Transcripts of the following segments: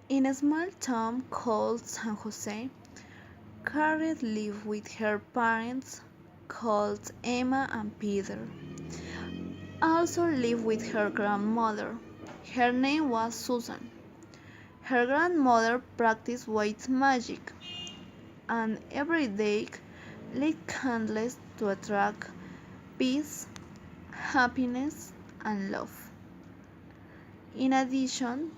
In a small town called San Jose, Carrie lived with her parents called Emma and Peter. Also lived with her grandmother. Her name was Susan. Her grandmother practiced white magic and every day lit candles to attract peace, happiness, and love. In addition,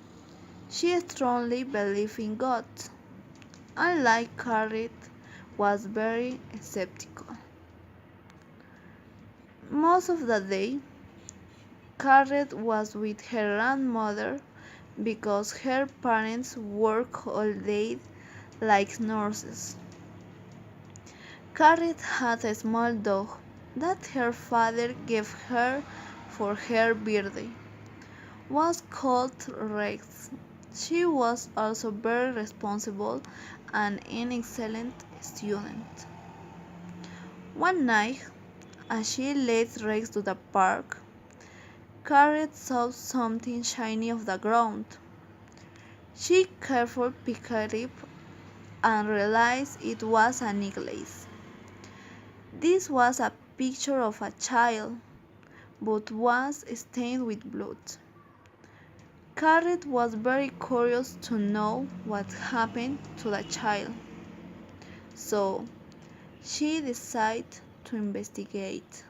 she strongly believed in God. Unlike Carrie, was very skeptical. Most of the day, Carrie was with her grandmother because her parents work all day like nurses. Carrie had a small dog that her father gave her for her birthday. Was called Rex. She was also very responsible and an excellent student. One night, as she led Rex to the park, Carrie saw something shiny off the ground. She carefully picked it up and realized it was a necklace. This was a picture of a child, but was stained with blood. Carrie was very curious to know what happened to the child, so she decided to investigate.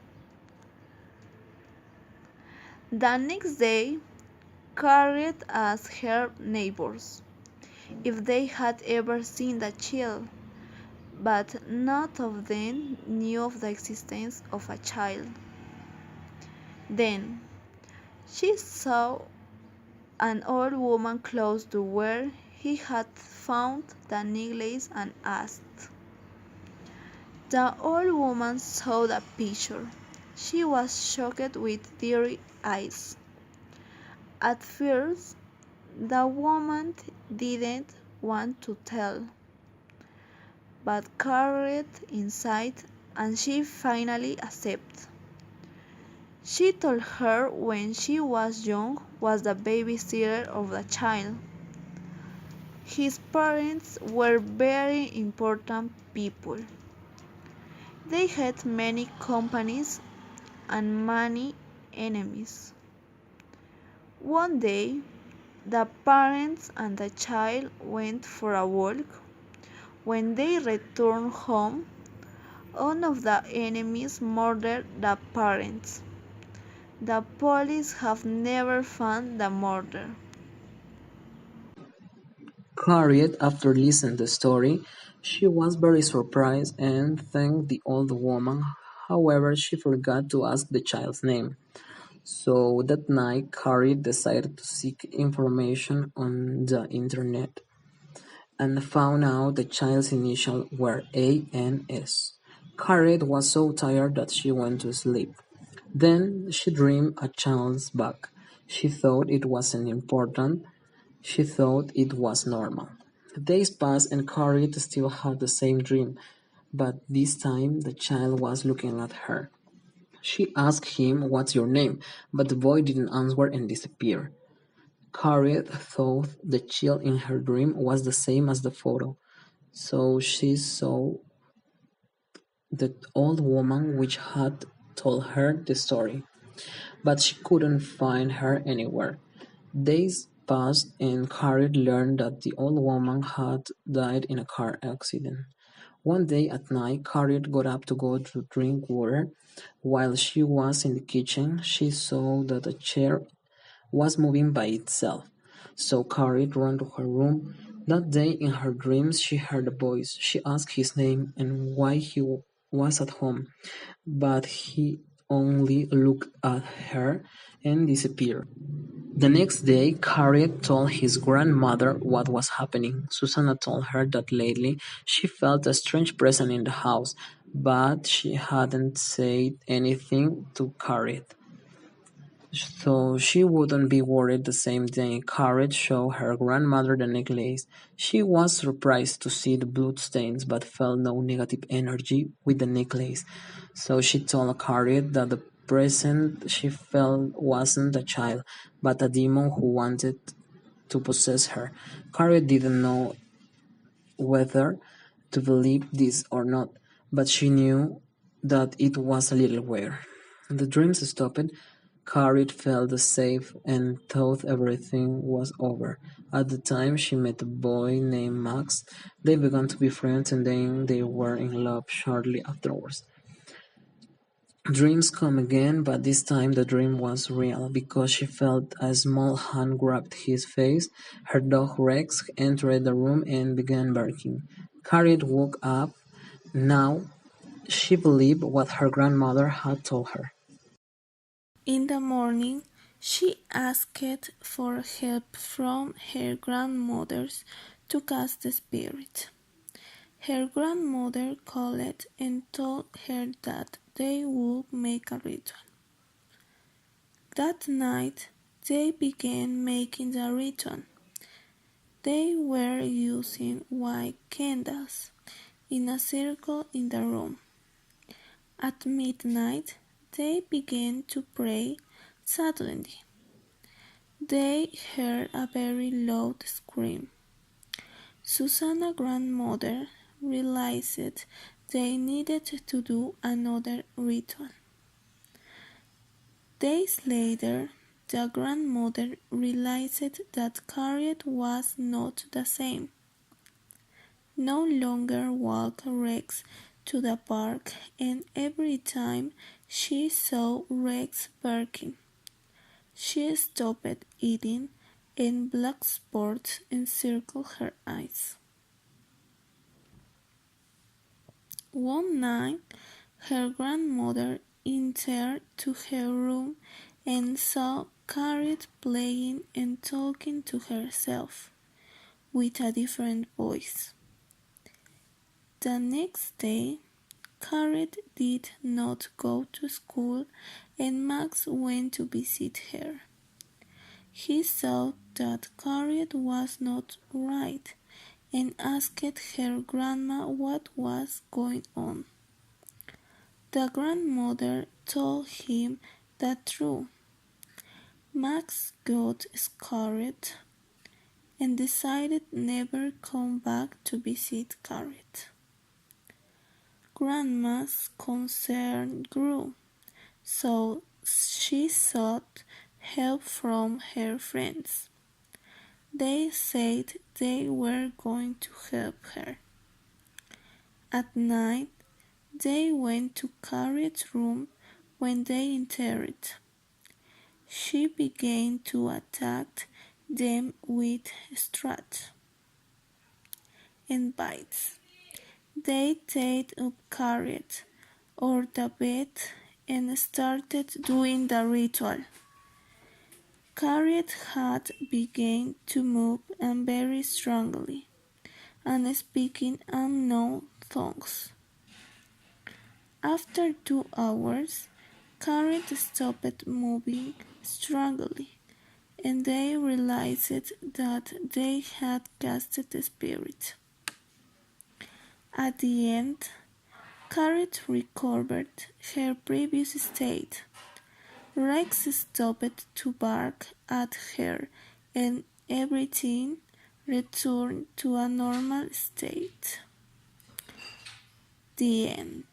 The next day, Carrie asked her neighbors if they had ever seen the child, but none of them knew of the existence of a child. Then she saw an old woman close to where he had found the necklace and asked. The old woman saw the picture. She was shocked with teary eyes. At first, the woman didn't want to tell, but carried inside and she finally accepted. She told her when she was young was the babysitter of the child. His parents were very important people. They had many companies and many enemies. One day, the parents and the child went for a walk. When they returned home, one of the enemies murdered the parents. The police have never found the murderer. Harriet, after listening to the story, she was very surprised and thanked the old woman. However, she forgot to ask the child's name. So that night, Harriet decided to seek information on the internet and found out the child's initials were ANS. Harriet was so tired that she went to sleep. Then she dreamed a child's back. She thought it wasn't important. She thought it was normal. Days passed and Harriet still had the same dream, but this time the child was looking at her. She asked him, "What's your name?" But the boy didn't answer and disappeared. Harriet thought the child in her dream was the same as the photo, so she saw the old woman which had told her the story, but she couldn't find her anywhere. Days passed and Harriet learned that the old woman had died in a car accident. One day at night, Harriet got up to go to drink water. While she was in the kitchen, she saw that a chair was moving by itself. So Harriet ran to her room. That day in her dreams, she heard a voice. She asked his name and why he was at home, but he only looked at her and disappeared. The next day, Harriet told his grandmother what was happening. Susanna told her that lately she felt a strange presence in the house, but she hadn't said anything to Harriet. So she wouldn't be worried. The same day, Harriet showed her grandmother the necklace. She was surprised to see the bloodstains but felt no negative energy with the necklace. So she told Harriet that the present she felt wasn't a child, but a demon who wanted to possess her. Harriet didn't know whether to believe this or not, but she knew that it was a little weird. The dreams stopped. Harriet felt safe and thought everything was over. At the time, she met a boy named Max. They began to be friends and then they were in love shortly afterwards. Dreams come again, but this time the dream was real because she felt a small hand grabbed his face. Her dog Rex entered the room and began barking. Harriet woke up. Now she believed what her grandmother had told her. In the morning, she asked for help from her grandmothers to cast the spirit. Her grandmother called and told her that they would make a ritual. That night, they began making the ritual. They were using white candles in a circle in the room. At midnight, they began to pray. Suddenly, they heard a very loud scream. Susanna's grandmother realized they needed to do another ritual. Days later, the grandmother realized that Harriet was not the same. No longer walked Rex to the park, and every time she saw Rex barking, she stopped eating and black spots encircled her eyes. One night, her grandmother entered to her room and saw Harriet playing and talking to herself with a different voice. The next day, Harriet did not go to school and Max went to visit her. He saw that Harriet was not right and asked her grandma what was going on. The grandmother told him the truth. Max got scared and decided never come back to visit Harriet. Grandma's concern grew, so she sought help from her friends. They said they were going to help her. At night, they went to Harriet's room. When they entered, she began to attack them with strut and bites. They tied up Harriet or the bed and started doing the ritual. Harriet had begun to move and very strongly, and speaking unknown tongues. After 2 hours, Harriet stopped moving strongly, and they realized that they had casted the spirit. At the end, Harriet recovered her previous state. Rex stopped to bark at her, and everything returned to a normal state. The end.